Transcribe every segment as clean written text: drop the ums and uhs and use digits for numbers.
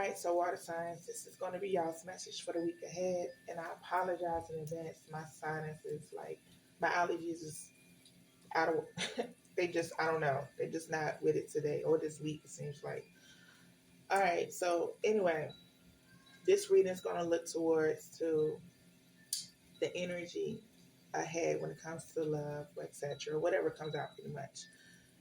Alright, so water signs, this is going to be y'all's message for the week ahead. And I apologize in advance. My sinuses, my allergies is out of, they just, I don't know. They're just not with it today or this week, it seems like. Alright, so anyway, this reading is going to look towards to the energy ahead when it comes to love, etc. Whatever comes out pretty much.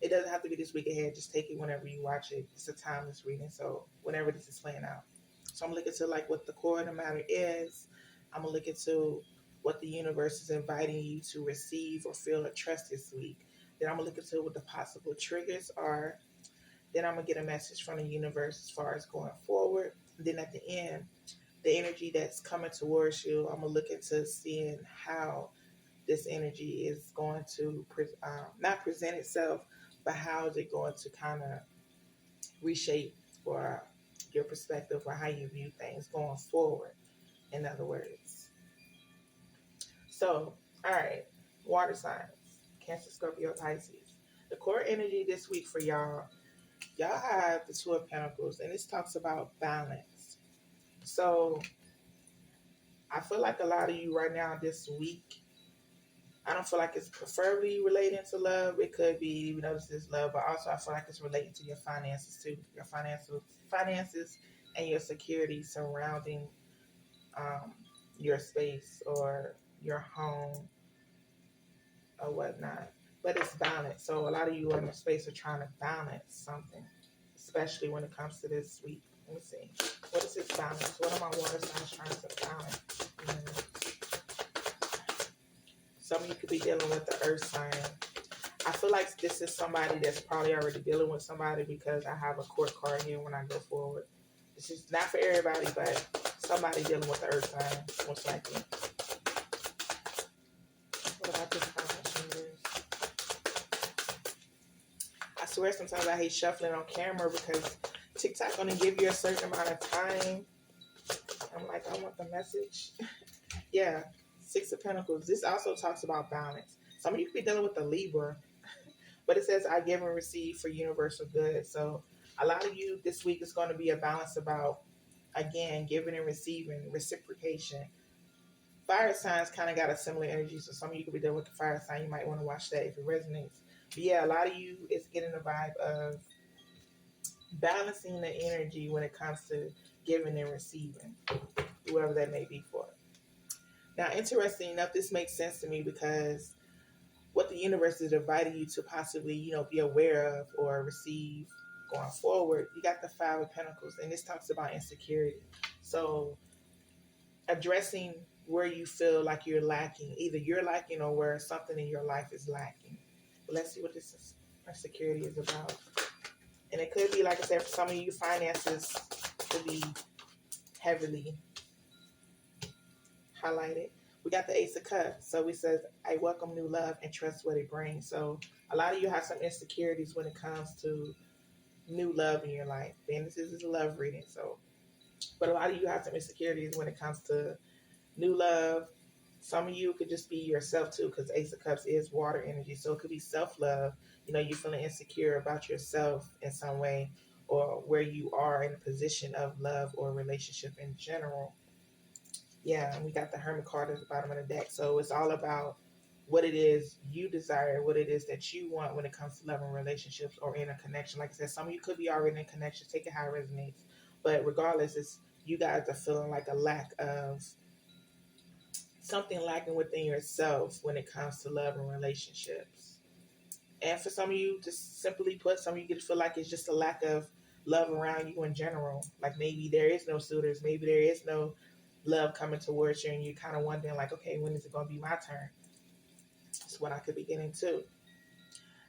It doesn't have to be this week ahead. Just take it whenever you watch it. It's a timeless reading. So whenever this is playing out. So I'm looking to what the core of the matter is. I'm going to look into what the universe is inviting you to receive or feel or trust this week. Then I'm going to look into what the possible triggers are. Then I'm going to get a message from the universe as far as going forward. And then at the end, the energy that's coming towards you, I'm going to look into seeing how this energy is going to not present itself, but how is it going to kind of reshape or your perspective or how you view things going forward, in other words. So, all right, water signs, Cancer, Scorpio, Pisces. The core energy this week for y'all have the Two of Pentacles, and this talks about balance. So, I feel like a lot of you right now this week, I don't feel like it's preferably relating to love. It could be, even though this is love, but also I feel like it's relating to your finances too. Your finances and your security surrounding your space or your home or whatnot. But it's balanced. So a lot of you in the space are trying to balance something, especially when it comes to this week. Let me see. What is this balance? What are my water signs trying to balance? Some of you could be dealing with the earth sign. I feel like this is somebody that's probably already dealing with somebody because I have a court card here when I go forward. This is not for everybody, but somebody dealing with the earth sign, most likely. What about this balance? I swear sometimes I hate shuffling on camera because TikTok gonna give you a certain amount of time. I'm like, I want the message. Yeah. Six of Pentacles. This also talks about balance. Some of you could be dealing with the Libra, but it says I give and receive for universal good. So a lot of you this week is going to be a balance about, again, giving and receiving, reciprocation. Fire signs kind of got a similar energy, so some of you could be dealing with the fire sign. You might want to watch that if it resonates. But yeah, a lot of you is getting the vibe of balancing the energy when it comes to giving and receiving, whoever that may be for. Now, interesting enough, this makes sense to me because what the universe is inviting you to possibly, be aware of or receive going forward, you got the Five of Pentacles, and this talks about insecurity. So, addressing where you feel like you're lacking, either you're lacking or where something in your life is lacking. But let's see what this insecurity is about. And it could be, like I said, for some of you, finances could be heavily highlighted. We got the Ace of Cups. So it says, I welcome new love and trust what it brings. So a lot of you have some insecurities when it comes to new love in your life. And this is a love reading. But a lot of you have some insecurities when it comes to new love. Some of you could just be yourself too, because Ace of Cups is water energy. So it could be self-love. You're feeling insecure about yourself in some way, or where you are in a position of love or relationship in general. Yeah, and we got the Hermit card at the bottom of the deck. So it's all about what it is you desire, what it is that you want when it comes to love and relationships or in a connection. Like I said, some of you could be already in connection. Take it how it resonates. But regardless, it's you guys are feeling like a lack of something lacking within yourself when it comes to love and relationships. And for some of you, just simply put, some of you could feel like it's just a lack of love around you in general. Like maybe there is no suitors, maybe there is no love coming towards you, and you're kind of wondering, like, okay, when is it going to be my turn? That's what I could be getting to.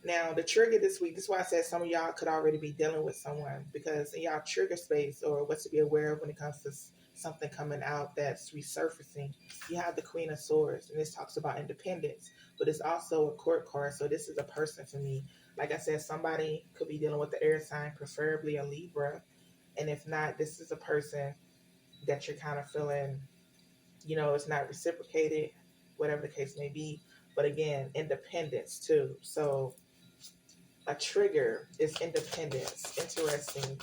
Now, the trigger this week, this is why I said some of y'all could already be dealing with someone, because in y'all trigger space or what to be aware of when it comes to something coming out that's resurfacing, you have the Queen of Swords, and this talks about independence, but it's also a court card, so this is a person for me. Like I said, somebody could be dealing with the air sign, preferably a Libra, and if not, this is a person that you're kind of feeling, it's not reciprocated, whatever the case may be. But again, independence too. So a trigger is independence. Interesting.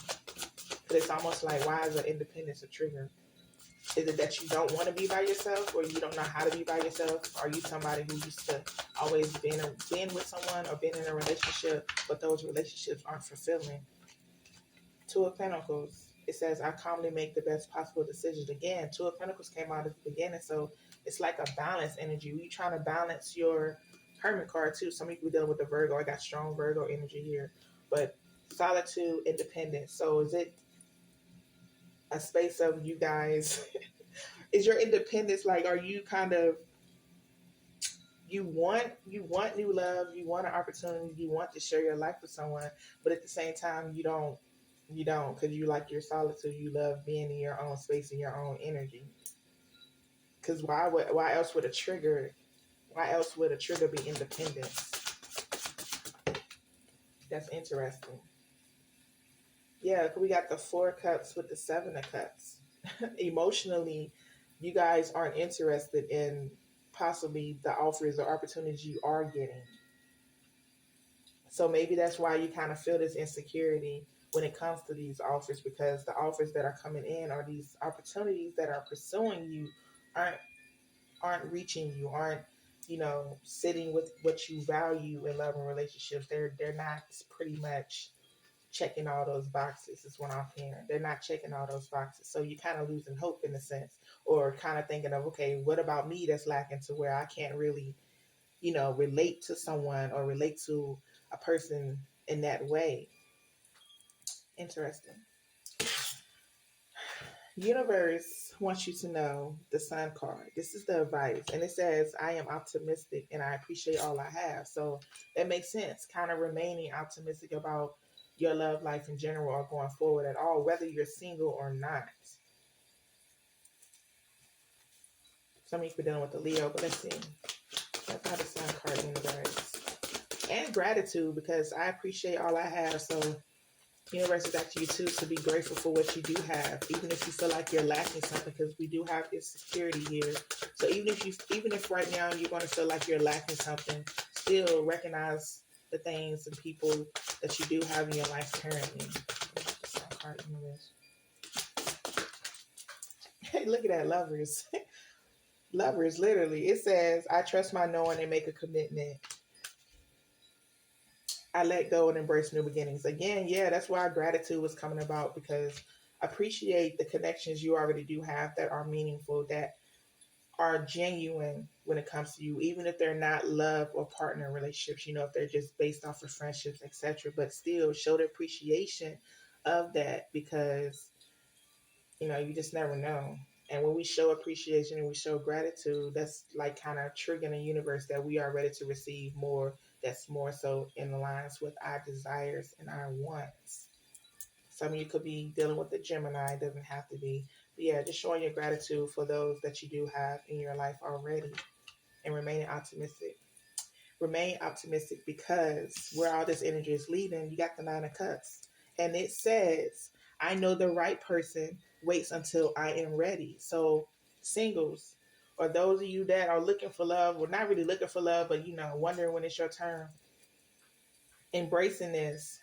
But it's almost like, why is an independence a trigger? Is it that you don't want to be by yourself, or you don't know how to be by yourself? Are you somebody who used to always been with someone or been in a relationship, but those relationships aren't fulfilling? Two of Pentacles. It says, I calmly make the best possible decisions. Again, Two of Pentacles came out at the beginning, so it's like a balance energy. You're trying to balance your Hermit card too. Some people dealing with the Virgo. I got strong Virgo energy here, but solitude, independence. So is it a space of you guys? Is your independence like? Are you kind of, you want new love, you want an opportunity, you want to share your life with someone, but at the same time you don't because you like your solitude. You love being in your own space and your own energy. Because why else would a trigger be independence? That's interesting. Yeah, we got the Four of Cups with the Seven of Cups. Emotionally, you guys aren't interested in possibly the offers or opportunities you are getting. So maybe that's why you kind of feel this insecurity when it comes to these offers, because the offers that are coming in, or these opportunities that are pursuing you, aren't reaching you, aren't, sitting with what you value in love and relationships. They're not pretty much checking all those boxes, is what I'm hearing. They're not checking all those boxes. So you're kind of losing hope in a sense, or kind of thinking of, okay, what about me that's lacking to where I can't really, relate to someone or relate to a person in that way. Interesting. Universe wants you to know the Sun card. This is the advice, and it says, I am optimistic and I appreciate all I have. So that makes sense, kind of remaining optimistic about your love life in general, or going forward at all, whether you're single or not. Some of you are dealing with the Leo, but let's see. That's not the Sun card, universe. And gratitude, because I appreciate all I have. So universe is asking you too to be grateful for what you do have, even if you feel like you're lacking something, because we do have this security here. So even if right now you're going to feel like you're lacking something, still recognize the things and people that you do have in your life currently. Hey, look at that, lovers. Lovers, literally. It says, I trust my knowing and make a commitment. I let go and embrace new beginnings. Again, yeah, that's why gratitude was coming about, because appreciate the connections you already do have that are meaningful, that are genuine when it comes to you, even if they're not love or partner relationships, if they're just based off of friendships, etc. But still show the appreciation of that, because you just never know. And when we show appreciation and we show gratitude, that's like kind of triggering the universe that we are ready to receive more, that's more so in alliance with our desires and our wants. Some of you could be dealing with the Gemini, it doesn't have to be. But yeah, just showing your gratitude for those that you do have in your life already, and remaining optimistic. Remain optimistic, because where all this energy is leading, you got the Nine of Cups. And it says, I know the right person waits until I am ready. So singles, or those of you that are looking for love, or not really looking for love, but wondering when it's your turn, embracing this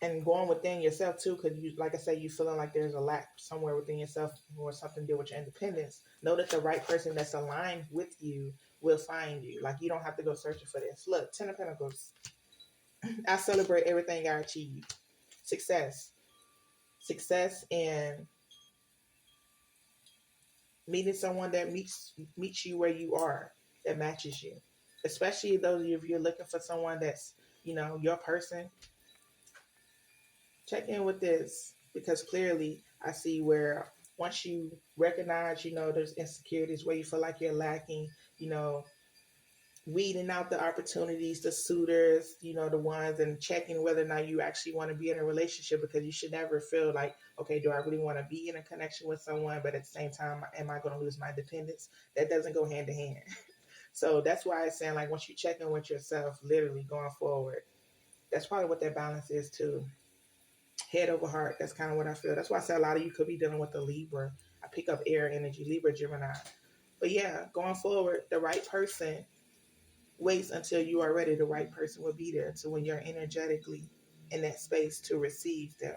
and going within yourself too, because you, like I said, you feeling like there's a lack somewhere within yourself, or something to do with your independence. Know that the right person that's aligned with you will find you. Like, you don't have to go searching for this. Look, Ten of Pentacles. I celebrate everything I achieve. Success in meeting someone that meets you where you are, that matches you. Especially those of you, if you're looking for someone that's your person. Check in with this, because clearly I see where once you recognize, there's insecurities where you feel like you're lacking, weeding out the opportunities, the suitors, the ones, and checking whether or not you actually want to be in a relationship, because you should never feel like, okay, do I really want to be in a connection with someone? But at the same time, am I going to lose my dependence? That doesn't go hand in hand. So that's why it's saying, like, once you check in with yourself, literally going forward, that's probably what that balance is too. Head over heart. That's kind of what I feel. That's why I say a lot of you could be dealing with the Libra. I pick up air energy, Libra, Gemini. But yeah, going forward, the right person waits until you are ready. The right person will be there. So when you're energetically in that space to receive them.